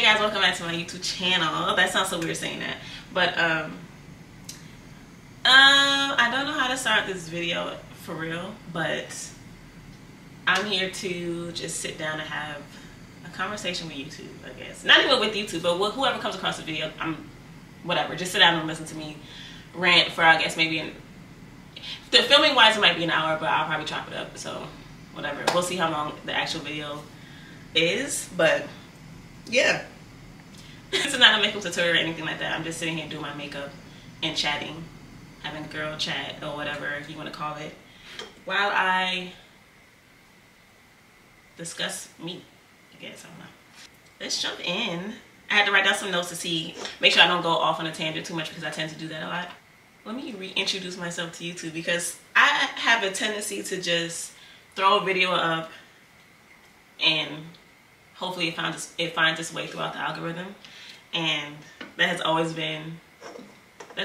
guys, welcome back to my YouTube channel. That sounds so weird saying that, but I don't know how to start this video for real, but I'm here to just sit down and have a conversation with YouTube, I guess. Not even with YouTube, but with whoever comes across the video. Whatever, just sit down and listen to me rant for, I guess, maybe the filming wise it might be an hour, but I'll probably chop it up, so whatever. We'll see how long the actual video is, but yeah. This is not a makeup tutorial or anything like that. I'm just sitting here doing my makeup and chatting, having a girl chat or whatever you want to call it, while I discuss me, I guess. I don't know. Let's jump in. I had to write down some notes to make sure I don't go off on a tangent too much, because I tend to do that a lot. Let me reintroduce myself to YouTube, because I have a tendency to just throw a video up and hopefully it finds its way throughout the algorithm. And that's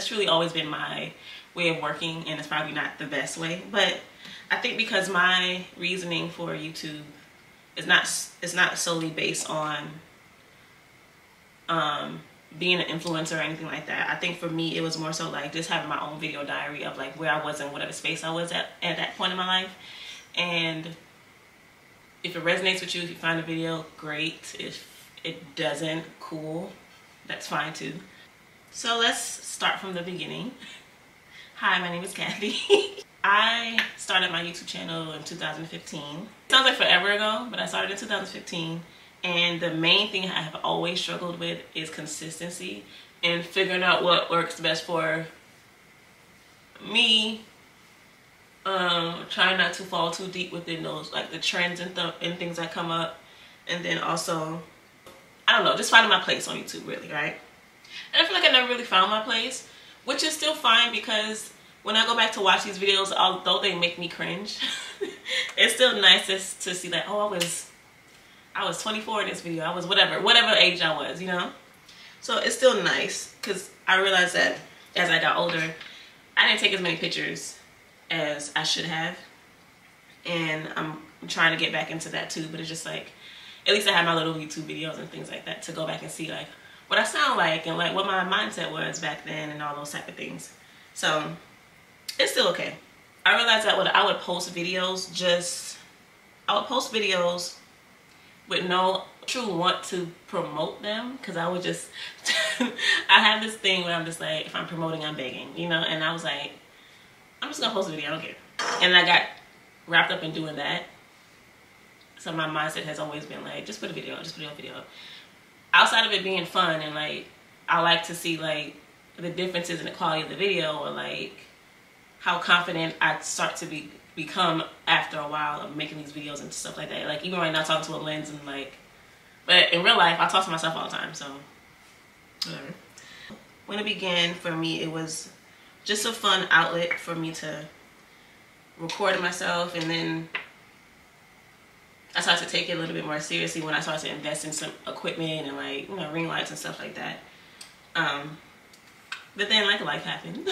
truly always been my way of working, and it's probably not the best way. But I think because my reasoning for YouTube is not solely based on being an influencer or anything like that. I think for me it was more so like just having my own video diary of like where I was in whatever space I was at that point in my life. And if it resonates with you, if you find a video, great. If it doesn't, cool. That's fine too. So let's start from the beginning. Hi, my name is Kathy. I started my YouTube channel in 2015. Sounds like forever ago, but I started in 2015. And the main thing I have always struggled with is consistency and figuring out what works best for me. Trying not to fall too deep within those, like the trends and things that come up. And then also, I don't know, just finding my place on YouTube, really, right? And I feel like I never really found my place, which is still fine, because when I go back to watch these videos, although they make me cringe, it's still nice to see that, oh, I was 24 in this video. I was whatever age I was, you know? So it's still nice, because I realized that as I got older, I didn't take as many pictures as I should have. And I'm trying to get back into that too, but it's just like, at least I have my little YouTube videos and things like that to go back and see like what I sound like and like what my mindset was back then and all those type of things. So it's still okay. I realized that I would post videos with no true want to promote them, because I would just I have this thing where I'm just like, if I'm promoting, I'm begging, you know. And I was like, I'm just gonna post a video, I don't care. And I got wrapped up in doing that. So my mindset has always been like, just put a video up, just put a video up. Outside of it being fun, and like I like to see like the differences in the quality of the video, or like how confident I start to become after a while of making these videos and stuff like that. Like even right now talking to a lens and like, but in real life I talk to myself all the time, so whatever. When it began for me, it was just a fun outlet for me to record myself, and then I started to take it a little bit more seriously when I started to invest in some equipment and like, you know, ring lights and stuff like that. But then like life happened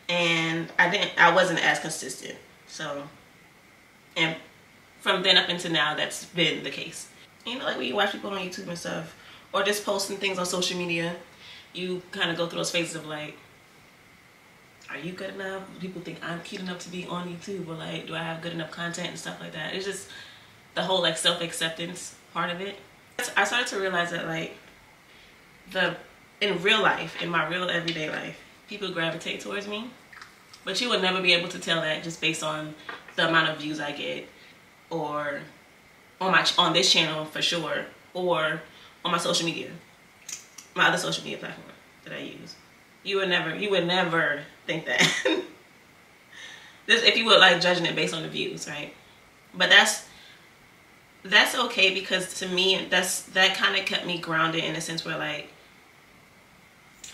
and I wasn't as consistent. So, and from then up until now, that's been the case. You know, like when you watch people on YouTube and stuff, or just posting things on social media, you kind of go through those phases of like, are you good enough? Do people think I'm cute enough to be on YouTube? Or like, do I have good enough content and stuff like that? It's just the whole like self-acceptance part of it. I started to realize that like in real life, in my real everyday life, people gravitate towards me, but you would never be able to tell that just based on the amount of views I get, or on this channel for sure, or on my social media, my other social media platform that I use. You would never think that. Just if you were like judging it based on the views, right? But that's okay, because to me that kind of kept me grounded in a sense where like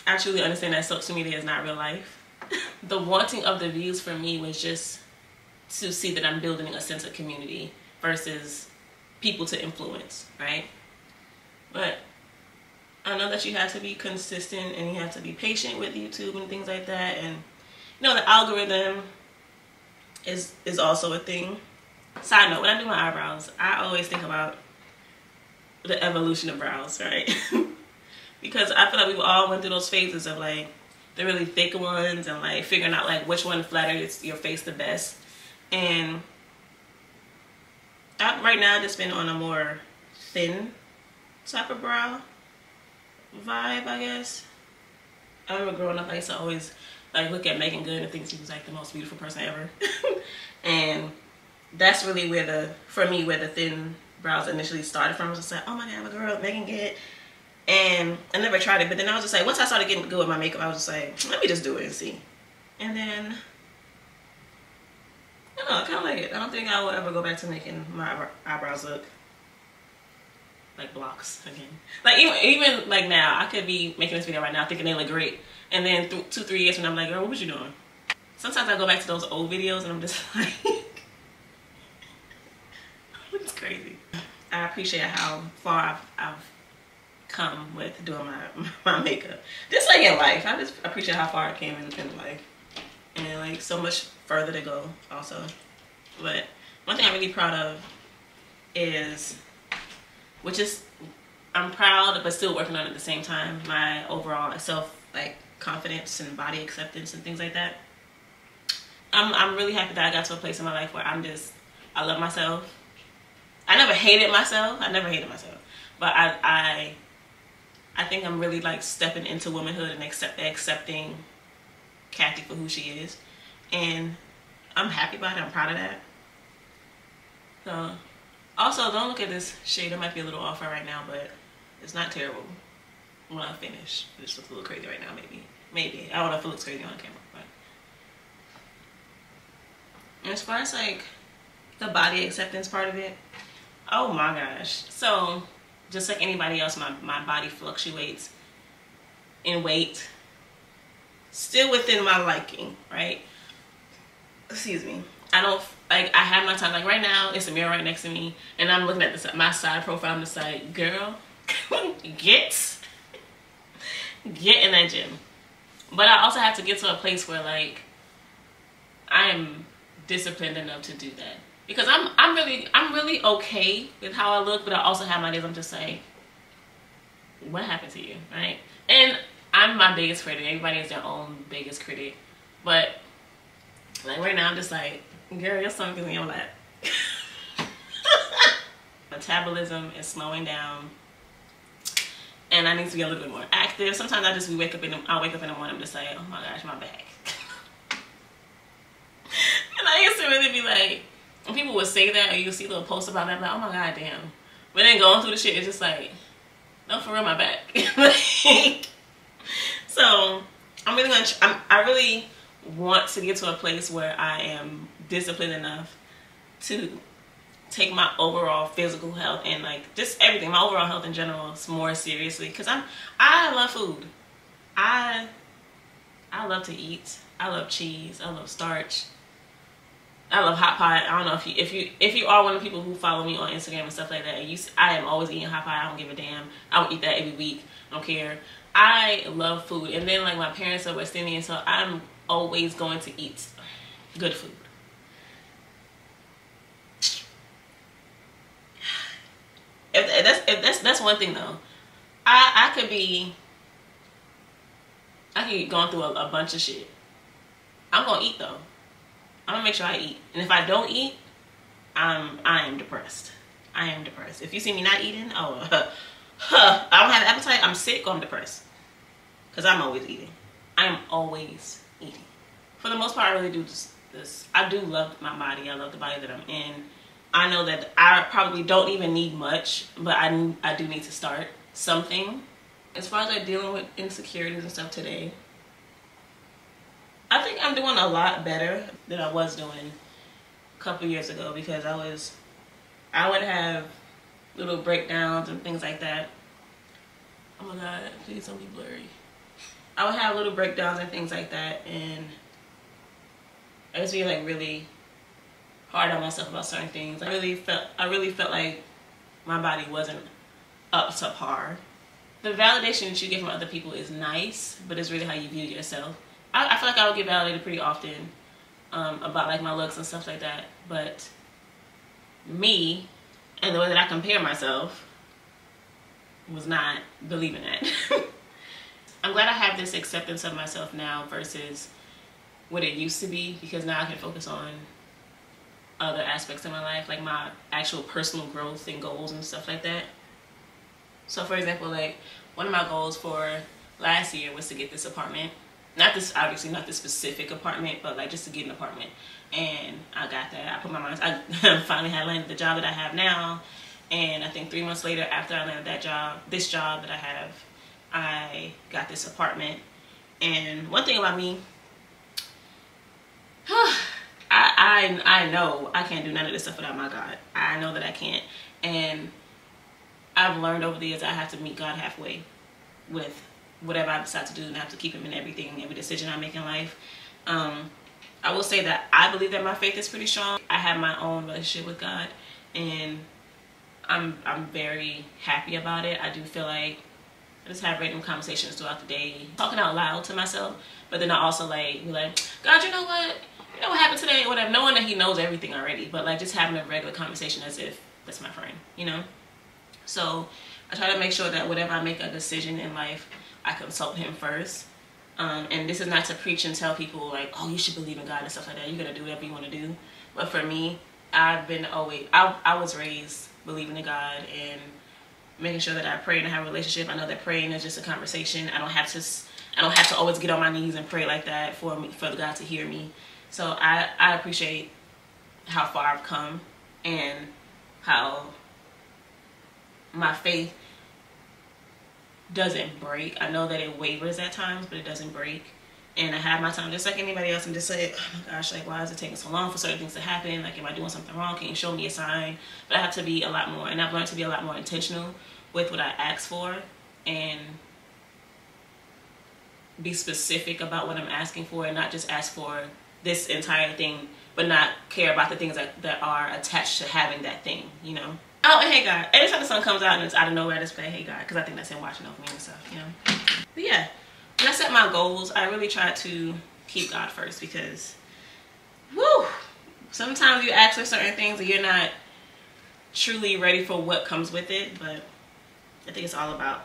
I truly understand that social media is not real life. The wanting of the views for me was just to see that I'm building a sense of community versus people to influence, right? But I know that you have to be consistent and you have to be patient with YouTube and things like that. And you know, the algorithm is also a thing. Side note, when I do my eyebrows, I always think about the evolution of brows, right? Because I feel like we all went through those phases of like the really thick ones and like figuring out like which one flatters your face the best. And right now I've just been on a more thin type of brow vibe, I guess. I remember growing up I used to always like look at Megan Good and think she was like the most beautiful person ever. And that's really where for me where the thin brows initially started from. I was just like, oh my god, I'm a girl, Megan Good. And I never tried it, but then I was just like, once I started getting good with my makeup, I was just like, let me just do it and see. And then I don't know, I kind of like it. I don't think I will ever go back to making my eyebrows look like blocks again. Like even like now, I could be making this video right now thinking they look great, and then 2-3 years from now I'm like, girl, what was you doing? Sometimes I go back to those old videos and I'm just like, it's crazy. I appreciate how far I've come with doing my makeup. Just like in life, I just appreciate how far I came in life, and like so much further to go also. But one thing I'm really proud of is, which is I'm proud but still working on it at the same time, my overall self confidence and body acceptance and things like that. I'm really happy that I got to a place in my life where I love myself. I never hated myself, but I think I'm really like stepping into womanhood and accepting Kathy for who she is, and I'm happy about it. I'm proud of that. So also, don't look at this shade. It might be a little off right now, but it's not terrible when I finish. It just looks a little crazy right now, maybe. I don't know if it looks crazy on camera, but and as far as like the body acceptance part of it, oh my gosh. So just like anybody else, my body fluctuates in weight, still within my liking, right? Excuse me. I don't like, I have my time. Like right now, it's a mirror right next to me, and I'm looking at my side profile. I'm just like, girl, get in that gym. But I also have to get to a place where like I am disciplined enough to do that, because I'm really okay with how I look, but I also have my days I'm just like, what happened to you, right? And I'm my biggest critic. Everybody is their own biggest critic, but like right now I'm just like, girl, your stomach is in your lap. Metabolism is slowing down, and I need to be a little bit more active. Sometimes I just wake up in the morning, I'm just like, oh my gosh, my back. And I used to really be like, when people would say that, or you see little posts about that, I'm like, oh my god, damn. But then going through the shit, it's just like, no, for real, my back. So I'm really gonna. I really want to get to a place where I am disciplined enough to take my overall physical health and like just everything, my overall health in general, more seriously. Because I love food. I love to eat. I love cheese. I love starch. I love hot pot. I don't know if you are one of the people who follow me on Instagram and stuff like that. I am always eating hot pot. I don't give a damn. I will eat that every week. I don't care. I love food. And then like my parents are West Indian, so I'm always going to eat good food. If that's one thing though. I could be going through a bunch of shit. I'm gonna eat though. I'm gonna make sure I eat. And if I don't eat, I am depressed. I am depressed. If you see me not eating, I don't have an appetite, I'm sick, or I'm depressed. Because I'm always eating. I am always eating. For the most part, I really do this. I do love my body. I love the body that I'm in. I know that I probably don't even need much, but I do need to start something. As far as like dealing with insecurities and stuff today, I think I'm doing a lot better than I was doing a couple years ago, because I would have little breakdowns and things like that. Oh my god, please don't be blurry. I would have little breakdowns and things like that, and I just be like really hard on myself about certain things. I really felt like my body wasn't up to par. The validation that you get from other people is nice, but it's really how you view yourself. I feel like I would get validated pretty often about like my looks and stuff like that, but me and the way that I compare myself was not believing that. I'm glad I have this acceptance of myself now versus what it used to be, because now I can focus on other aspects of my life, like my actual personal growth and goals and stuff like that. So for example, like one of my goals for last year was to get this apartment. Not this, obviously not this specific apartment, but like just to get an apartment. And I got that. I put my mind, I finally had landed the job that I have now. And I think 3 months later, after I landed that job, this job that I have, I got this apartment. And one thing about me, I know I can't do none of this stuff without my God. I know that I can't. And I've learned over the years I have to meet God halfway with whatever I decide to do, and I have to keep him in everything, every decision I make in life. I will say that I believe that my faith is pretty strong. I have my own relationship with God, and I'm very happy about it. I do feel like I just have random conversations throughout the day, talking out loud to myself, but then I also like be like, God, you know what happened today, or whatever, knowing that he knows everything already, but like just having a regular conversation as if that's my friend, you know? So I try to make sure that whenever I make a decision in life, I consult him first. And this is not to preach and tell people like, oh, you should believe in God and stuff like that. You're gonna do whatever you want to do. But for me, I was raised believing in God and making sure that I pray and I have a relationship. I know that praying is just a conversation. I don't have to always get on my knees and pray like that for God to hear me. So I appreciate how far I've come and how my faith doesn't break. I know that it wavers at times, but it doesn't break. And I have my time just like anybody else, and just say, oh my gosh, like why is it taking so long for certain things to happen? Like, am I doing something wrong? Can you show me a sign? But I have to be a lot more, and I've learned to be a lot more intentional with what I ask for and be specific about what I'm asking for, and not just ask for this entire thing, but not care about the things that are attached to having that thing, you know? Oh, and hey God, every time the sun comes out and it's out of nowhere, I just play hey God, because I think that's him watching over me and stuff, you know? But yeah, when I set my goals, I really try to keep God first, because woo, sometimes you ask for certain things and you're not truly ready for what comes with it. But I think it's all about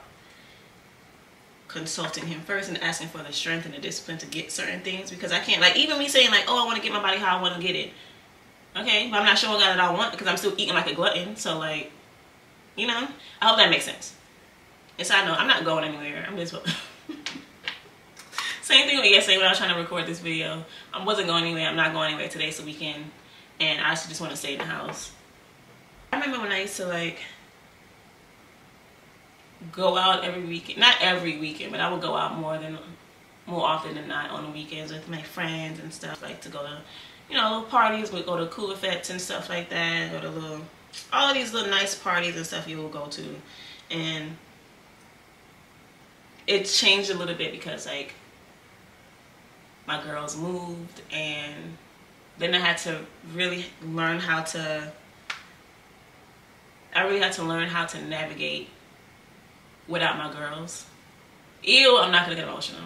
consulting him first and asking for the strength and the discipline to get certain things, because I can't, like, even me saying like, oh, I want to get my body how I want to get it, okay, but I'm not showing God that I want, because I'm still eating like a glutton. So like, you know, I hope that makes sense. And so I know I'm not going anywhere. I'm just same thing with yesterday when I was trying to record this video. I wasn't going anywhere. I'm not going anywhere. Today's the weekend, and I actually just want to stay in the house. I remember when I used to like go out every weekend, not every weekend, but I would go out more often than not on the weekends with my friends and stuff, like to go to, you know, little parties. We'd go to cooler fets and stuff like that, go to all of these little nice parties and stuff you will go to. And it changed a little bit because like my girls moved, and then I had to really learn how to, navigate without my girls. Ew, I'm not gonna get emotional.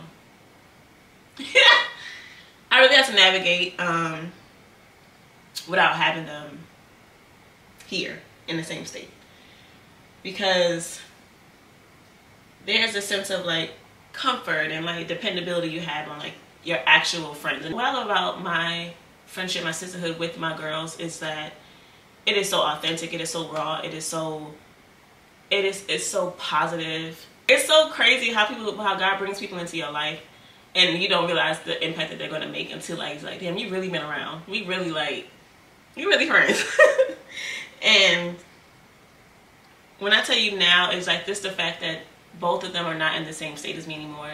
I really had to navigate without having them here in the same state, because there's a sense of like comfort and like dependability you have on like your actual friends. And what I love about my friendship, my sisterhood with my girls, is that it is so authentic, it is so raw, it's so positive. It's so crazy how God brings people into your life and you don't realize the impact that they're gonna make until like, it's like, damn, you really been around. We really friends. And when I tell you now, it's like this, the fact that both of them are not in the same state as me anymore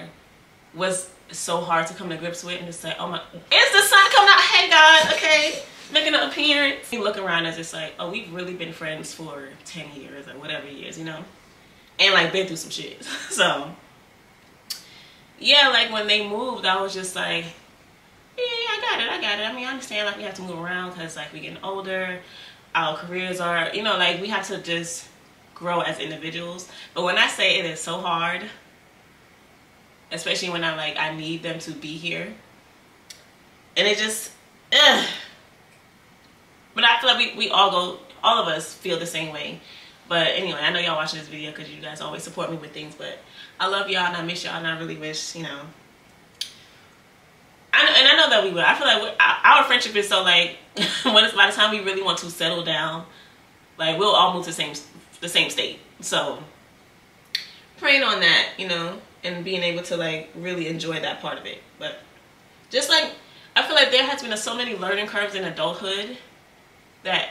was so hard to come to grips with. And it's like, oh my, it's the sun coming out, hey God, okay, making an appearance. You look around as it's like, oh, we've really been friends for 10 years or whatever years, you know, and like been through some shit. So yeah, like when they moved, I was just like, yeah, I got it. I mean, I understand like we have to move around because like we're getting older, our careers are, you know, like we have to just grow as individuals. But when I say it is so hard, especially when I need them to be here, and it just but I feel like we all of us feel the same way. But anyway, I know y'all watching this video because you guys always support me with things. But I love y'all and I miss y'all and I really wish, you know. I know that we will. I feel like our friendship is so like, when it's by the time we really want to settle down, like we'll all move to the same state. So praying on that, you know, and being able to like really enjoy that part of it. But just like, I feel like there has been so many learning curves in adulthood that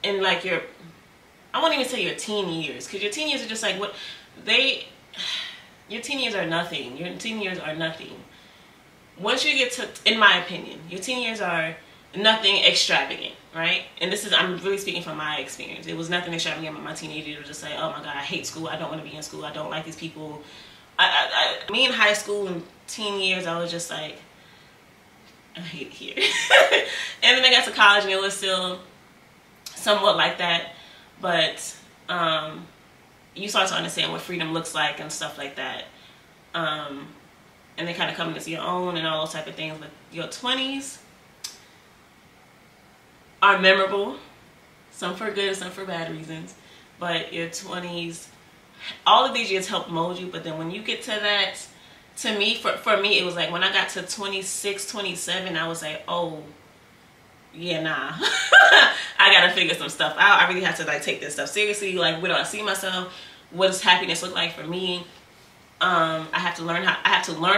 in like I won't even say your teen years, because your teen years are just like your teen years are nothing. Your teen years are nothing. Once you get to, in my opinion, your teen years are nothing extravagant, right? And this is, I'm really speaking from my experience. It was nothing extravagant about my teenage years. It was just like, oh my God, I hate school. I don't want to be in school. I don't like these people. Me in high school and teen years, I was just like, I hate it here. And then I got to college and it was still somewhat like that. But you start to understand what freedom looks like and stuff like that. And then kind of coming into your own and all those type of things. But your 20s are memorable. Some for good, some for bad reasons. But your 20s, all of these years help mold you. But then when you get to that, to me, for me, it was like when I got to 26, 27, I was like, oh, yeah, nah. I gotta figure some stuff out. I really have to like take this stuff seriously. Like, where do I see myself? What does happiness look like for me? I have to learn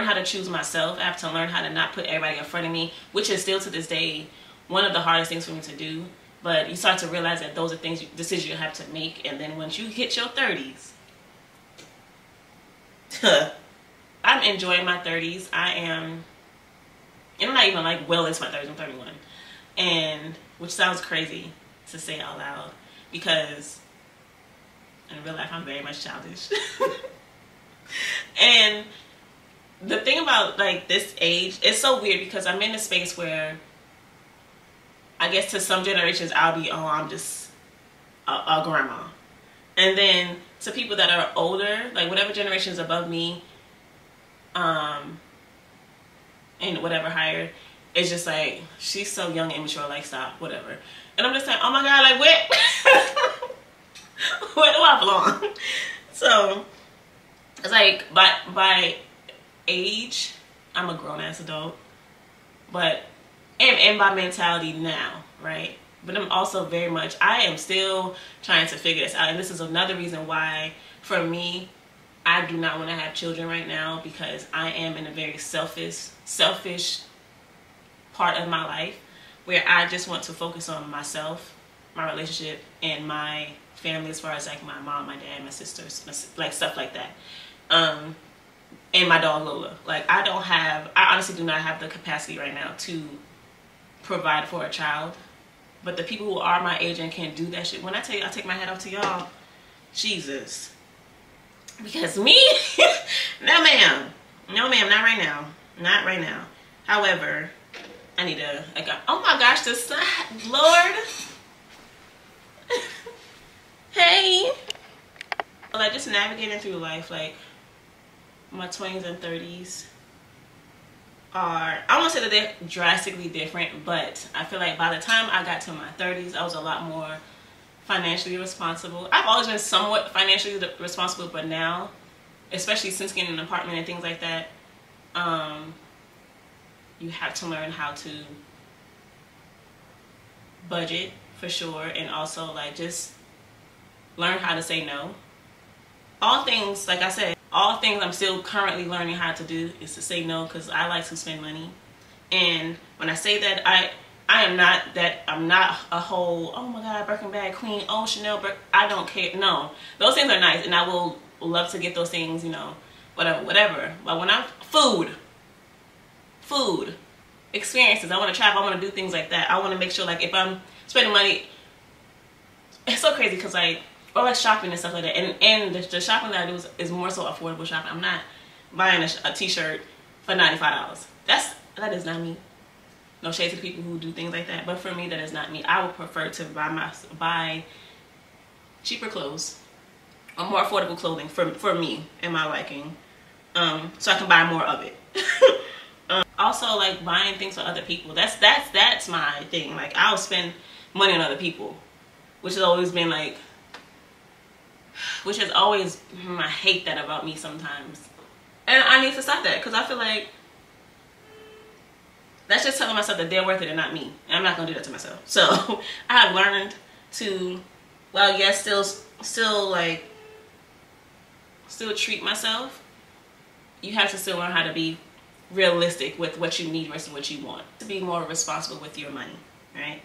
how to choose myself. I have to learn how to not put everybody in front of me, which is still to this day one of the hardest things for me to do. But you start to realize that those are decisions you have to make. And then once you hit your 30s, I'm enjoying my 30s. I'm not even like well into my 30s. I'm 31, and which sounds crazy to say out loud because in real life I'm very much childish. And the thing about like this age, it's so weird because I'm in a space where I guess to some generations I'll be, oh, I'm just a grandma. And then to people that are older, like whatever generation's above me, and whatever higher, it's just like, she's so young and immature, like stop, whatever. And I'm just like, oh my God, like where do I belong? So it's like by age, I'm a grown ass adult, but and by mentality now, right? But I'm also very much, I am still trying to figure this out. And this is another reason why, for me, I do not want to have children right now, because I am in a very selfish part of my life where I just want to focus on myself, my relationship, and my family, as far as like my mom, my dad, my sisters, like stuff like that. And my dog Lola. Like I honestly do not have the capacity right now to provide for a child. But the people who are my age and can do that shit, when I tell you I take my hat off to y'all, Jesus. Because me, no ma'am, not right now, not right now. However, I need to, like, oh my gosh, this, Lord. Hey. Like, just navigating through life, like, my 20s and 30s are, I won't say that they're drastically different, but I feel like by the time I got to my 30s, I was a lot more financially responsible. I've always been somewhat financially responsible, but now, especially since getting an apartment and things like that, you have to learn how to budget for sure, and also like just learn how to say no. All things, like I said, all things I'm still currently learning how to do is to say no, because I like to spend money. And when I say that, I'm not a whole, oh my God, Birkin bag queen, oh Chanel, I don't care. No, those things are nice, and I will love to get those things, you know, whatever. But when I'm food, experiences, I want to travel, I want to do things like that. I want to make sure, like, if I'm spending money, it's so crazy because like, or like shopping and stuff like that, and the shopping that I do is more so affordable shopping. I'm not buying a t-shirt for $95. That is not me. No shade to people who do things like that, but for me, that is not me. I would prefer to buy cheaper clothes or more affordable clothing for me and my liking, so I can buy more of it. Also, like buying things for other people. That's my thing. Like, I'll spend money on other people, which has always been like which is always, I hate that about me sometimes. And I need to stop that, because I feel like that's just telling myself that they're worth it and not me. And I'm not going to do that to myself. So I have learned to, well, yes, still treat myself. You have to still learn how to be realistic with what you need versus what you want. To be more responsible with your money, right?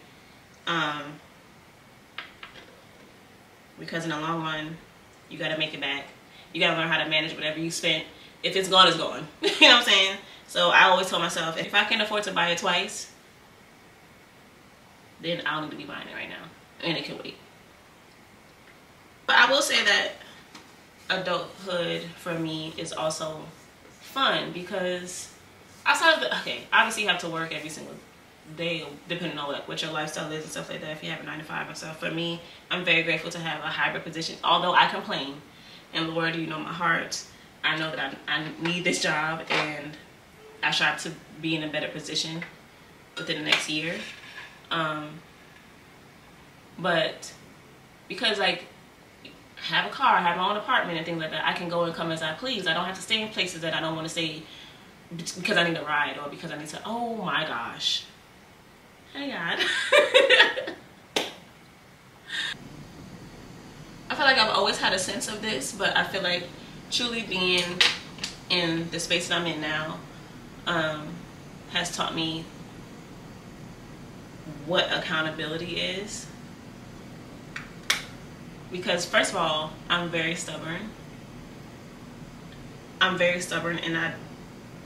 Because in the long run, you got to make it back. You got to learn how to manage whatever you spent. If it's gone, it's gone. You know what I'm saying? So I always tell myself, if I can afford to buy it twice, then I don't need to be buying it right now. And it can wait. But I will say that adulthood for me is also fun, because outside of the, okay, obviously you have to work every single day depending on what your lifestyle is and stuff like that, if you have a 9 to 5 and stuff. For me, I'm very grateful to have a hybrid position, although I complain. And Lord, you know my heart. I know that I need this job, and I strive to be in a better position within the next year. But because like have a car, have my own apartment and things like that, I can go and come as I please. I don't have to stay in places that I don't want to stay because I need a ride or because I need to, oh my gosh. Hey God. I feel like I've always had a sense of this, but I feel like truly being in the space that I'm in now has taught me what accountability is. Because first of all, I'm very stubborn. I'm very stubborn, and I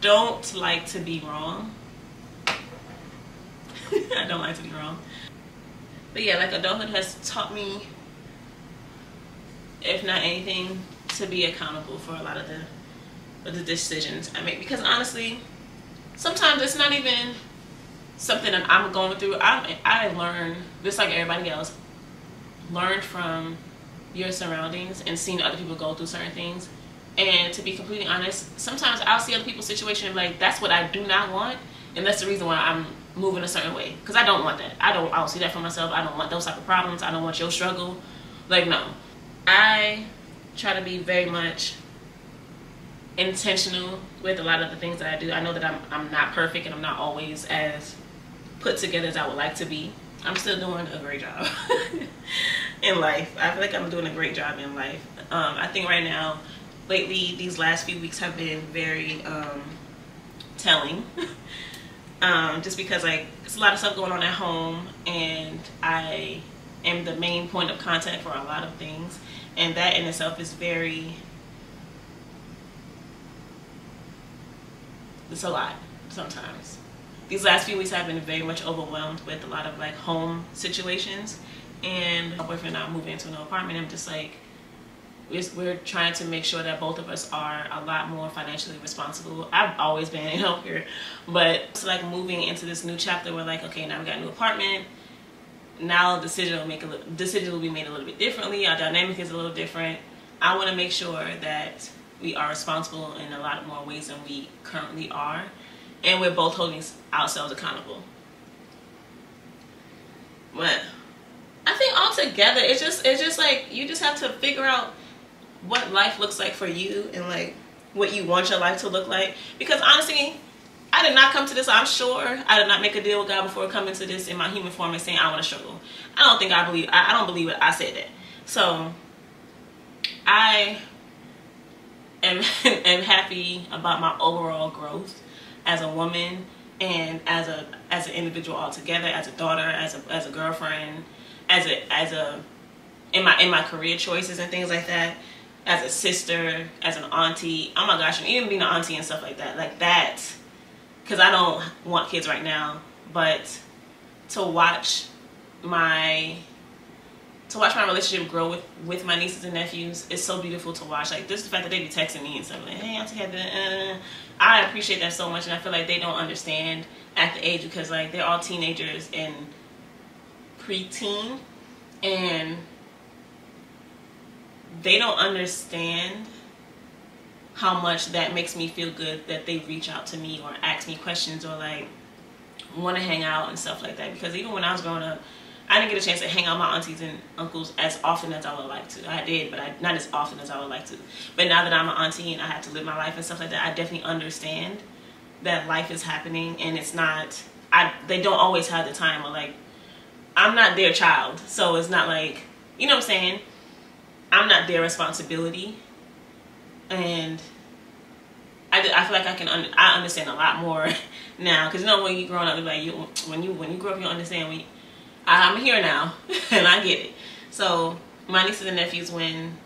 don't like to be wrong. I don't like to be wrong. But yeah, like adulthood has taught me, if not anything, to be accountable for a lot of the decisions I make. Because honestly, sometimes it's not even something that I'm going through. I learn, just like everybody else, learned from your surroundings and seeing other people go through certain things. And to be completely honest, sometimes I'll see other people's situation and like, that's what I do not want, and that's the reason why I'm moving a certain way, because I don't want that. I don't see that for myself. I don't want those type of problems. I don't want your struggle. Like, no. I try to be very much intentional with a lot of the things that I do. I know that I'm not perfect, and I'm not always as put together as I would like to be. I'm still doing a great job in life. I feel like I'm doing a great job in life. I think right now, lately, these last few weeks have been very telling. Just because like there's a lot of stuff going on at home, and I am the main point of contact for a lot of things, and that in itself is it's a lot sometimes. These last few weeks I've been very much overwhelmed with a lot of like home situations, and my boyfriend and I moving into an apartment. I'm just like, we're trying to make sure that both of us are a lot more financially responsible. I've always been, here, but it's like moving into this new chapter where like, okay, now we got a new apartment. Now decisions will be made a little bit differently. Our dynamic is a little different. I want to make sure that we are responsible in a lot more ways than we currently are, and we're both holding ourselves accountable. But I think altogether, it's just like you just have to figure out what life looks like for you and like what you want your life to look like. Because honestly, I did not come to this, I'm sure I did not make a deal with God before coming to this in my human form and saying I want to struggle. I don't believe it. I said that. So I am happy about my overall growth as a woman and as an individual altogether, as a daughter, as a girlfriend, in my career choices and things like that, as a sister, as an auntie. Oh my gosh, and even being an auntie and stuff like that, because I don't want kids right now, but to watch my relationship grow with my nieces and nephews is so beautiful to watch. Like, just the fact that they be texting me and stuff like, hey, Auntie Heather, I appreciate that so much, and I feel like they don't understand at the age, because like they're all teenagers and preteen, and they don't understand how much that makes me feel good that they reach out to me or ask me questions or like want to hang out and stuff like that. Because even when I was growing up, I didn't get a chance to hang out with my aunties and uncles as often as I would like to. I did, but not as often as I would like to. But now that I'm an auntie and I have to live my life and stuff like that, I definitely understand that life is happening, and it's not, they don't always have the time, or like, I'm not their child, so it's not like, you know what I'm saying, I'm not their responsibility. And I feel like I understand a lot more now, because you know, when you growing up, like when you grow up, you understand. I'm here now and I get it. So my nieces and nephews, when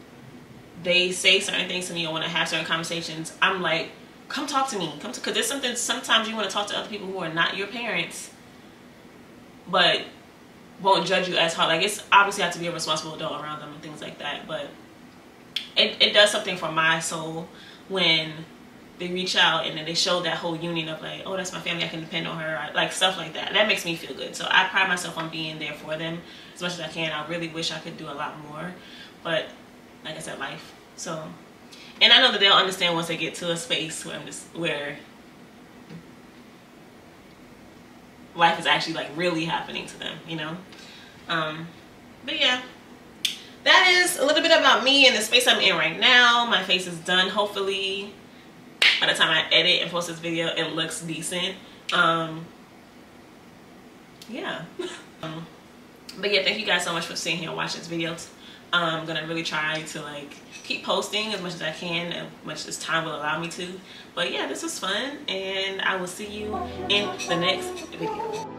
they say certain things to me or want to have certain conversations, I'm like, come talk to me, because there's something, sometimes you want to talk to other people who are not your parents but won't judge you as hard. Like, it's obviously have to be a responsible adult around them and things like that, but it does something for my soul when they reach out and then they show that whole union of like, oh, that's my family, I can depend on her, like stuff like that. That makes me feel good. So I pride myself on being there for them as much as I can. I really wish I could do a lot more, but like I said, life. So, and I know that they'll understand once they get to a space where life is actually like really happening to them, you know. But yeah, that is a little bit about me and the space I'm in right now. My face is done. Hopefully by the time I edit and post this video, it looks decent. Yeah. But yeah, thank you guys so much for sitting here and watching this video. I'm gonna really try to like keep posting as much as I can, as much as time will allow me to. But yeah, this was fun, and I will see you in the next video.